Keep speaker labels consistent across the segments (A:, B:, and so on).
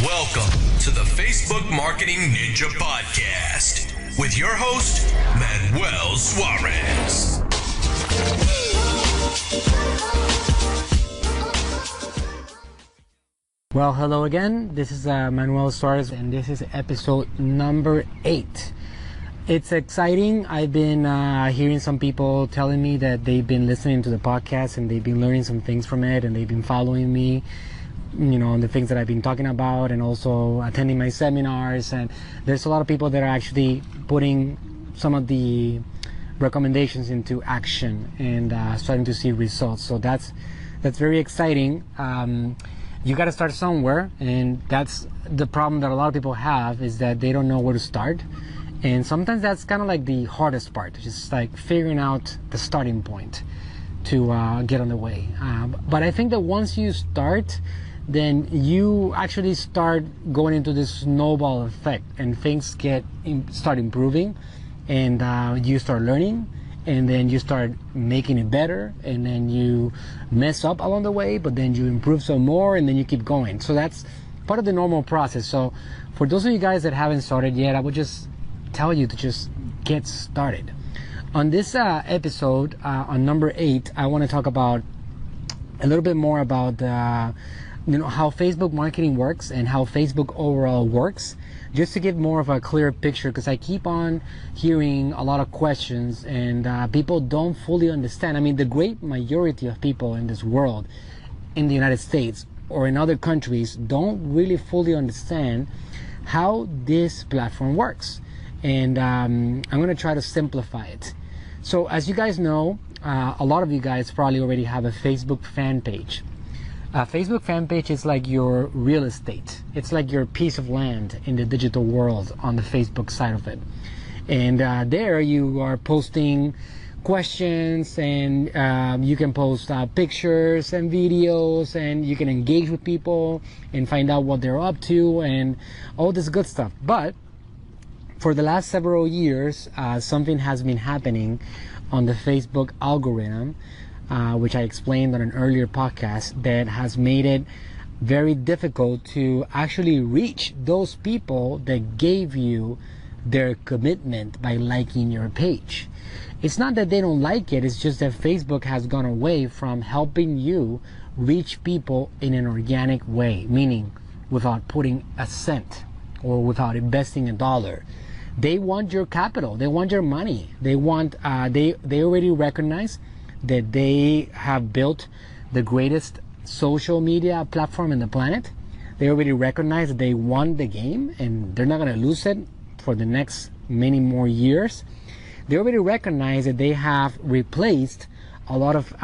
A: Welcome to the Facebook Marketing Ninja Podcast with your host, Manuel Suarez.
B: Well, hello again. This is Manuel Suarez, and this is episode number 8. It's exciting. I've been hearing some people telling me that they've been listening to the podcast and they've been learning some things from it, and they've been following me, on the things that I've been talking about, and also attending my seminars. And there's a lot of people that are actually putting some of the recommendations into action and starting to see results. So that's very exciting. You got to start somewhere, and that's the problem that a lot of people have, is that they don't know where to start. And sometimes that's kind of like the hardest part, just like figuring out the starting point to get on the way. But I think that once you start, then you actually start going into this snowball effect, and things start improving, and you start learning, and then you start making it better, and then you mess up along the way, but then you improve some more, and then you keep going. So that's part of the normal process. So for those of you guys that haven't started yet, I would just tell you to just get started. On this episode, on number 8, I want to talk about a little bit more about how Facebook marketing works and how Facebook overall works, just to give more of a clear picture, because I keep on hearing a lot of questions, and people don't fully understand. I mean, the great majority of people in this world, in the United States or in other countries, don't really fully understand how this platform works. And I'm going to try to simplify it. So as you guys know, a lot of you guys probably already have a Facebook fan page. A Facebook fan page is like your real estate. It's like your piece of land in the digital world on the Facebook side of it. And there you are posting questions, and you can post pictures and videos, and you can engage with people and find out what they're up to and all this good stuff. But for the last several years, something has been happening on the Facebook algorithm, which I explained on an earlier podcast, that has made it very difficult to actually reach those people that gave you their commitment by liking your page. It's not that they don't like it, it's just that Facebook has gone away from helping you reach people in an organic way, meaning without putting a cent or without investing $1. They want your capital, they want your money, they already recognize that they have built the greatest social media platform in the planet. They already recognize that they won the game, and they're not going to lose it for the next many more years. They already recognize that they have replaced a lot of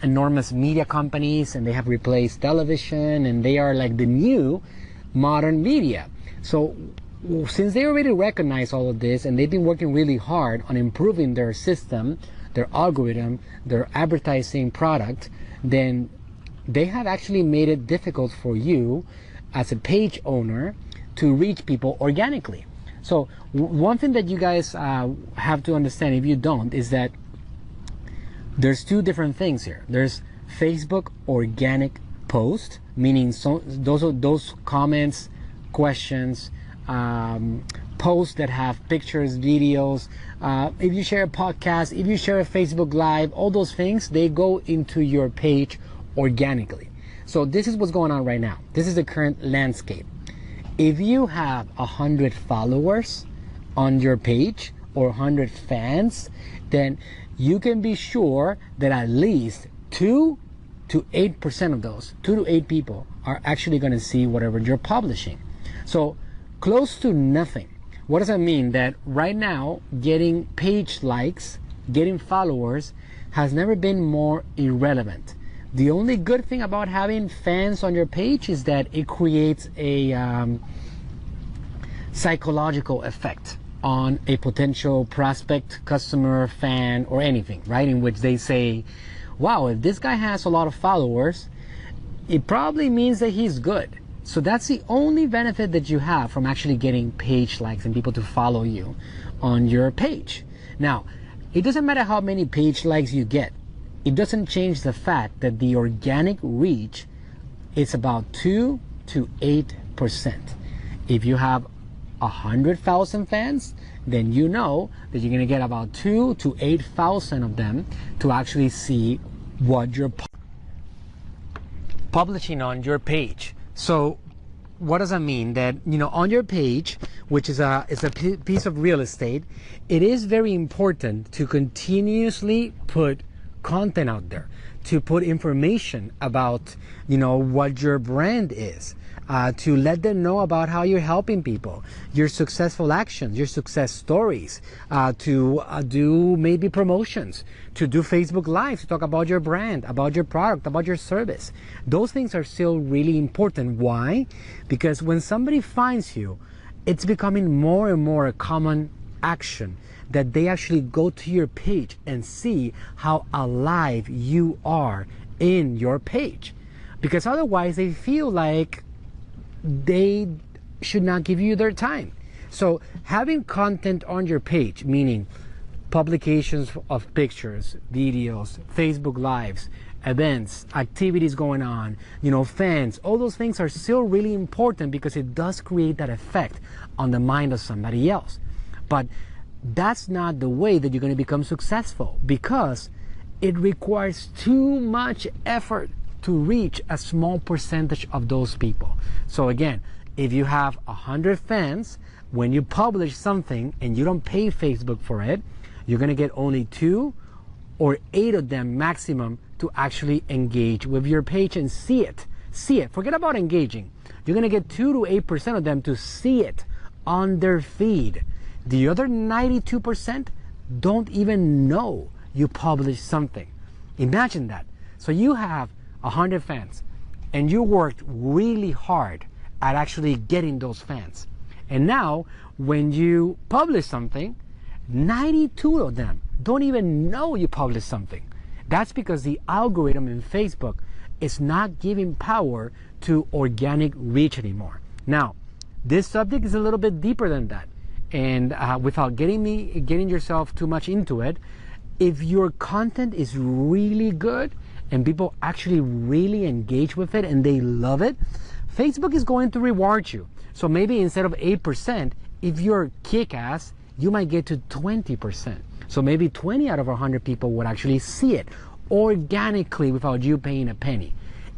B: enormous media companies, and they have replaced television, and they are like the new modern media. So since they already recognize all of this, and they've been working really hard on improving their system, their algorithm, their advertising product, then they have actually made it difficult for you as a page owner to reach people organically. So one thing that you guys have to understand, if you don't, is that there's two different things here. There's Facebook organic post, meaning those comments, questions, posts that have pictures, videos, if you share a podcast, if you share a Facebook Live, all those things, they go into your page organically. So this is what's going on right now. This is the current landscape. If you have 100 followers on your page or 100 fans, then you can be sure that at least 2 to 8% of those, 2 to 8 people, are actually going to see whatever you're publishing. So close to nothing. What does that mean? That right now, getting page likes, getting followers, has never been more irrelevant. The only good thing about having fans on your page is that it creates a psychological effect on a potential prospect, customer, fan, or anything, right? In which they say, wow, if this guy has a lot of followers, it probably means that he's good. So that's the only benefit that you have from actually getting page likes and people to follow you on your page. Now, it doesn't matter how many page likes you get. It doesn't change the fact that the organic reach is about 2 to 8 If you have 100,000 fans, then you know that you're going to get about 2 to 8,000 of them to actually see what you're publishing on your page. So what does that mean? That, you know, on your page, which is a piece of real estate, it is very important to continuously put content out there, to put information about, you know, what your brand is, to let them know about how you're helping people, your successful actions, your success stories, to do maybe promotions, to do Facebook Live, to talk about your brand, about your product, about your service. Those things are still really important. Why? Because when somebody finds you, it's becoming more and more a common action that they actually go to your page and see how alive you are in your page. Because otherwise they feel like they should not give you their time. So having content on your page, meaning publications of pictures, videos, Facebook Lives, events, activities going on, you know, fans, all those things are still really important because it does create that effect on the mind of somebody else. But that's not the way that you're going to become successful, because it requires too much effort to reach a small percentage of those people. So again, if you have 100 fans, when you publish something and you don't pay Facebook for it, you're going to get only 2 or 8 of them maximum to actually engage with your page and see it. Forget about engaging. You're going to get 2 to 8% of them to see it on their feed. The other 92% don't even know you published something. Imagine that. So you have 100 fans and you worked really hard at actually getting those fans. And now when you publish something, 92 of them don't even know you published something. That's because the algorithm in Facebook is not giving power to organic reach anymore. Now, this subject is a little bit deeper than that. And without getting yourself too much into it, if your content is really good and people actually really engage with it and they love it, Facebook is going to reward you. So maybe instead of 8%, if you're kick-ass, you might get to 20%. So maybe 20 out of 100 people would actually see it organically without you paying a penny.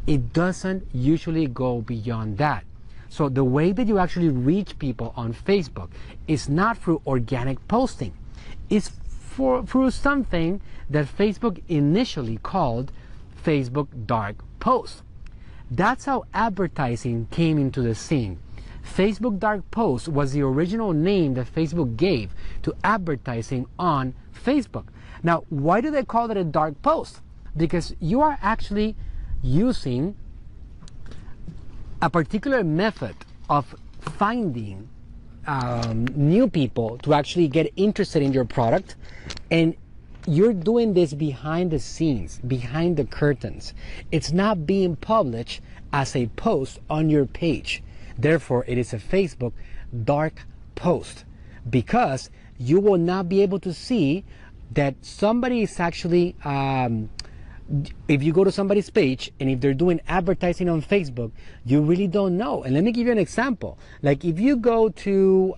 B: It doesn't usually go beyond that. So the way that you actually reach people on Facebook is not through organic posting. It's through something that Facebook initially called Facebook dark posts. That's how advertising came into the scene. Facebook dark posts was the original name that Facebook gave to advertising on Facebook. Now, why do they call it a dark post? Because you are actually using a particular method of finding new people to actually get interested in your product, and you're doing this behind the scenes, behind the curtains. It's not being published as a post on your page. Therefore, it is a Facebook dark post, because you will not be able to see that somebody is actually if you go to somebody's page and if they're doing advertising on Facebook, you really don't know. And let me give you an example. Like if you go to,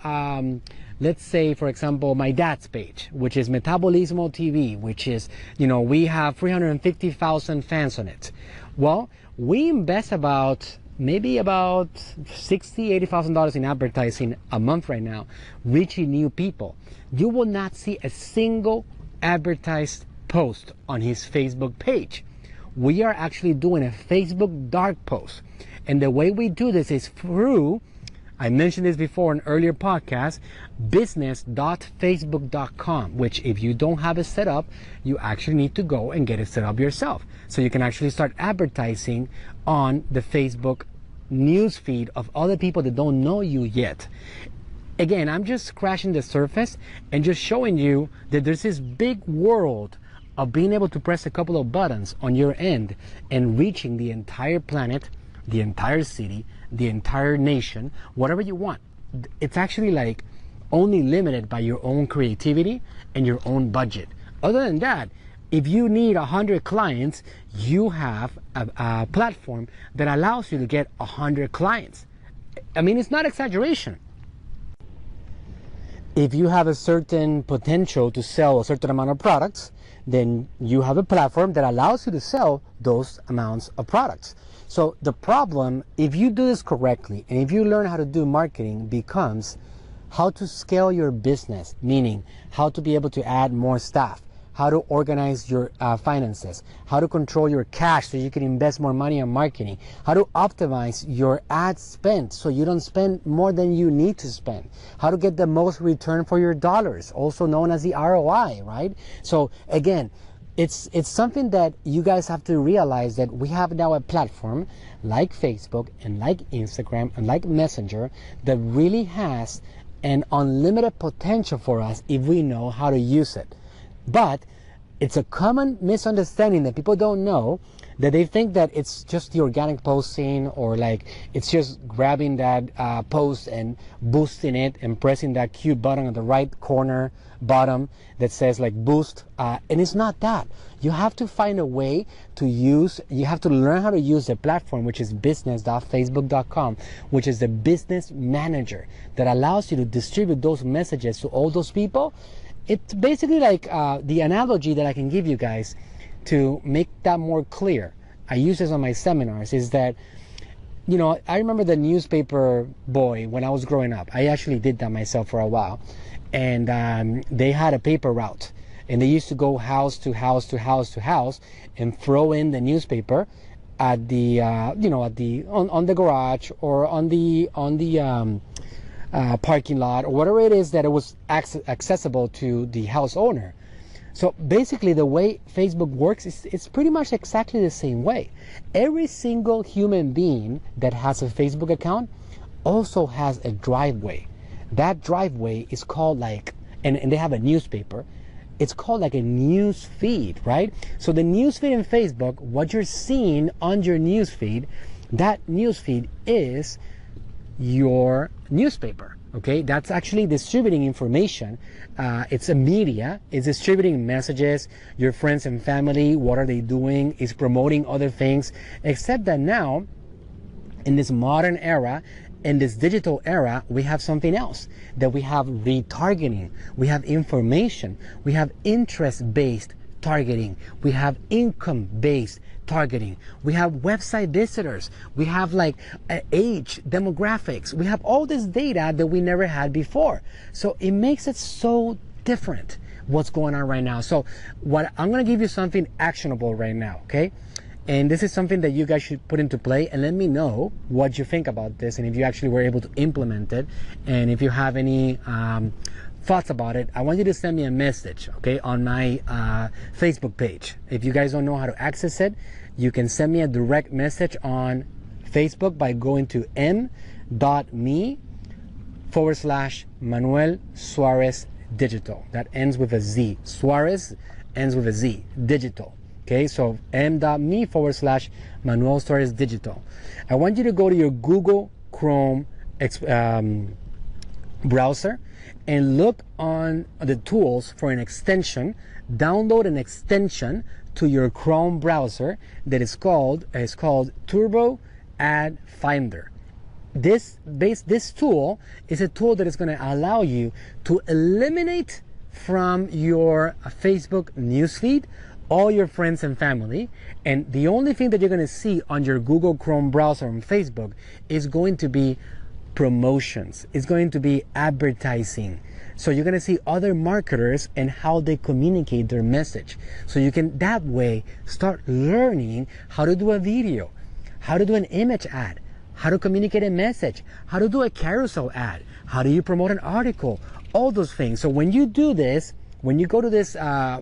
B: let's say, for example, my dad's page, which is Metabolismo TV, which is, you know, we have 350,000 fans on it. Well, we invest maybe about $60,000-$80,000 in advertising a month right now, reaching new people. You will not see a single advertised post on his Facebook page. We are actually doing a Facebook dark post, and the way we do this is through, I mentioned this before in earlier podcasts, business.facebook.com, which if you don't have it set up, you actually need to go and get it set up yourself, so you can actually start advertising on the Facebook news feed of other people that don't know you yet. Again, I'm just scratching the surface and just showing you that there's this big world of being able to press a couple of buttons on your end and reaching the entire planet, the entire city, the entire nation, whatever you want. It's actually like only limited by your own creativity and your own budget. Other than that, if you need 100 clients, you have a platform that allows you to get 100 clients. I mean, it's not exaggeration. If you have a certain potential to sell a certain amount of products, then you have a platform that allows you to sell those amounts of products. So the problem, if you do this correctly, and if you learn how to do marketing, becomes how to scale your business, meaning how to be able to add more staff, how to organize your finances, how to control your cash so you can invest more money on marketing, how to optimize your ad spend so you don't spend more than you need to spend, how to get the most return for your dollars, also known as the ROI, right? So again, it's something that you guys have to realize, that we have now a platform like Facebook and like Instagram and like Messenger that really has an unlimited potential for us if we know how to use it. But it's a common misunderstanding that people don't know, that they think that it's just the organic posting, or like it's just grabbing that post and boosting it and pressing that cute button on the right corner bottom that says like boost, and it's not that. You have to find a way to use, you have to learn how to use the platform, which is business.facebook.com, which is the business manager that allows you to distribute those messages to all those people. It's basically like the analogy that I can give you guys to make that more clear. I use this on my seminars, is that, you know, I remember the newspaper boy when I was growing up. I actually did that myself for a while. And they had a paper route, and they used to go house to house to house to house and throw in the newspaper at the, you know, at the, on the garage, or on the parking lot, or whatever it is that it was accessible to the house owner. So basically the way Facebook works is it's pretty much exactly the same way. Every single human being that has a Facebook account also has a driveway. That driveway is called like, and they have a newspaper, it's called like a news feed, right? So the news feed in Facebook, what you're seeing on your news feed, that news feed is your newspaper. Okay, that's actually distributing information. It's a media. It's distributing messages. Your friends and family, what are they doing? It's promoting other things. Except that now, in this modern era, in this digital era, we have something else. That we have retargeting. We have information. We have interest-based targeting. We have income-based targeting. We have website visitors. We have like age, demographics. We have all this data that we never had before. So it makes it so different what's going on right now. So what I'm going to give you something actionable right now, okay? And this is something that you guys should put into play, and let me know what you think about this, and if you actually were able to implement it, and if you have any thoughts about it. I want you to send me a message, okay, on my Facebook page. If you guys don't know how to access it, you can send me a direct message on Facebook by going to m.me/Manuel Suarez Digital. That ends with a Z. Suarez ends with a Z. Digital. Okay, so m.me/Manuel Suarez Digital. I want you to go to your Google Chrome browser and look on the tools for an extension. Download an extension to your Chrome browser that is called Turbo Ad Finder. This tool is a tool that is going to allow you to eliminate from your Facebook newsfeed all your friends and family, and the only thing that you're going to see on your Google Chrome browser on Facebook is going to be promotions. It's going to be advertising. So you're going to see other marketers and how they communicate their message. So you can that way start learning how to do a video, how to do an image ad, how to communicate a message, how to do a carousel ad, how do you promote an article, all those things. So when you do this, when you go to this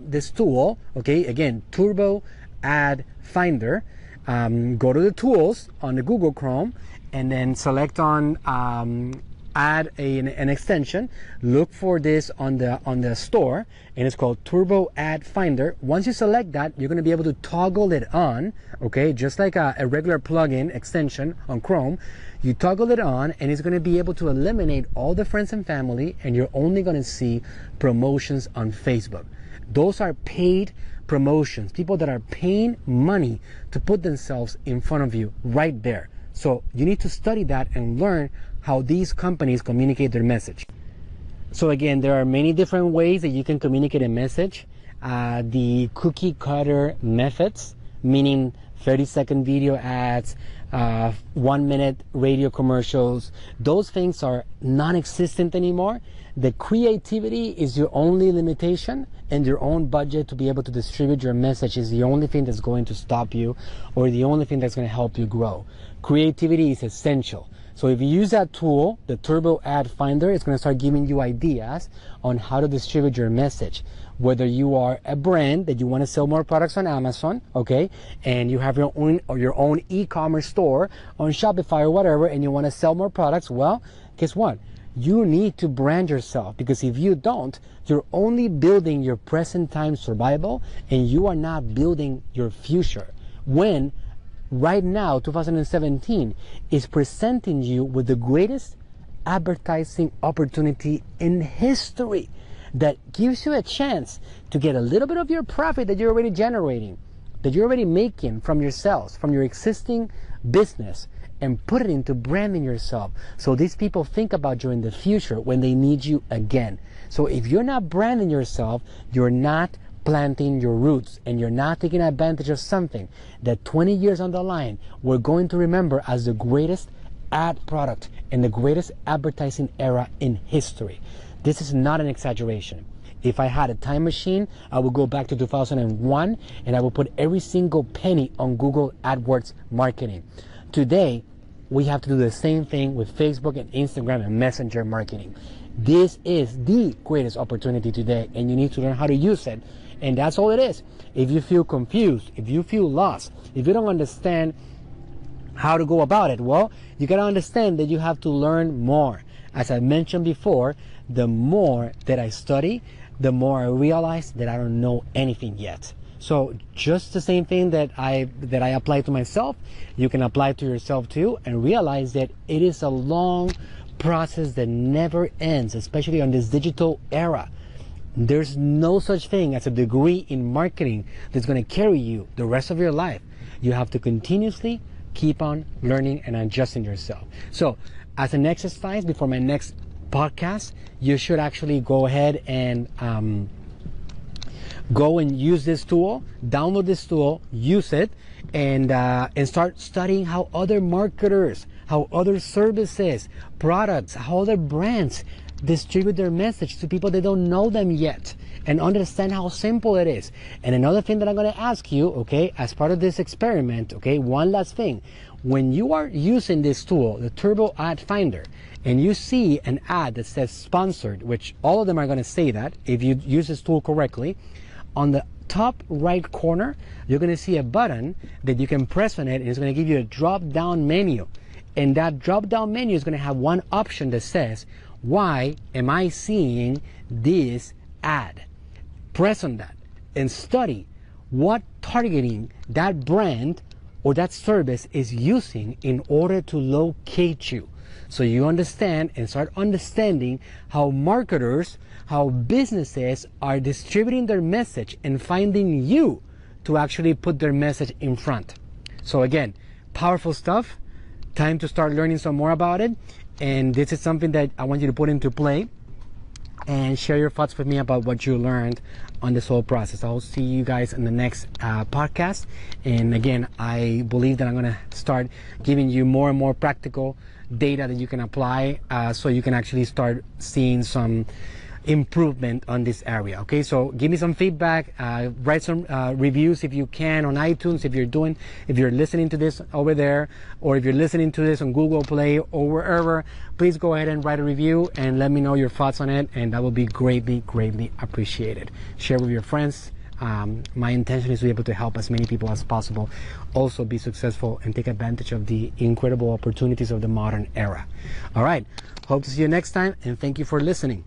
B: this tool, okay, again, Turbo Ad Finder, go to the tools on the Google Chrome, and then select on add an extension. Look for this on the store, and it's called Turbo Ad Finder. Once you select that, you're going to be able to toggle it on, okay, just like a regular plugin extension on Chrome. You toggle it on, and it's going to be able to eliminate all the friends and family, and you're only going to see promotions on Facebook. Those are paid promotions, people that are paying money to put themselves in front of you right there. So you need to study that and learn how these companies communicate their message. So again, there are many different ways that you can communicate a message. The cookie cutter methods, meaning 30-second video ads, 1-minute radio commercials, those things are non-existent anymore. The creativity is your only limitation, and your own budget to be able to distribute your message is the only thing that's going to stop you, or the only thing that's going to help you grow. Creativity is essential. So if you use that tool, the Turbo Ad Finder, it's going to start giving you ideas on how to distribute your message. Whether you are a brand that you want to sell more products on Amazon, okay, and you have your own e-commerce store on Shopify or whatever, and you want to sell more products, well, guess what? You need to brand yourself, because if you don't, you're only building your present time survival, and you are not building your future. When right now, 2017 is presenting you with the greatest advertising opportunity in history that gives you a chance to get a little bit of your profit that you're already generating, that you're already making from your sales, from your existing business, and put it into branding yourself. So these people think about you in the future when they need you again. So if you're not branding yourself, you're not planting your roots, and you're not taking advantage of something that 20 years on the line we're going to remember as the greatest ad product and the greatest advertising era in history. This is not an exaggeration. If I had a time machine, I would go back to 2001 and I would put every single penny on Google AdWords marketing. Today, we have to do the same thing with Facebook and Instagram and Messenger marketing. This is the greatest opportunity today, and you need to learn how to use it. And that's all it is. If you feel confused, if you feel lost, if you don't understand how to go about it, well, you gotta understand that you have to learn more. As I mentioned before, the more that I study, the more I realize that I don't know anything yet. So just the same thing that I apply to myself, you can apply to yourself too, and realize that it is a long process that never ends, especially on this digital era. There's no such thing as a degree in marketing that's going to carry you the rest of your life. You have to continuously keep on learning and adjusting yourself. So as an exercise before my next podcast, you should actually go ahead and go and use this tool, download this tool, use it, and start studying how other marketers, how other services, products, how other brands distribute their message to people that don't know them yet, and understand how simple it is. And another thing that I'm going to ask you, okay, as part of this experiment, okay, one last thing. When you are using this tool, the Turbo Ad Finder, and you see an ad that says sponsored, which all of them are going to say that if you use this tool correctly, on the top right corner, you're going to see a button that you can press on it, and it's going to give you a drop-down menu. And that drop-down menu is going to have one option that says, why am I seeing this ad? Press on that and study what targeting that brand or that service is using in order to locate you. So you understand and start understanding how marketers, how businesses are distributing their message and finding you to actually put their message in front. So again, powerful stuff. Time to start learning some more about it. And this is something that I want you to put into play and share your thoughts with me about what you learned on this whole process. I'll see you guys in the next podcast. And again, I believe that I'm going to start giving you more and more practical data that you can apply so you can actually start seeing some improvement on this area. Okay, so give me some feedback, write some reviews if you can on iTunes, if you're listening to this over there, or if you're listening to this on Google Play or wherever. Please go ahead and write a review and let me know your thoughts on it, and that will be greatly appreciated. Share with your friends. My intention is to be able to help as many people as possible also be successful and take advantage of the incredible opportunities of the modern era. All right, hope to see you next time, and thank you for listening.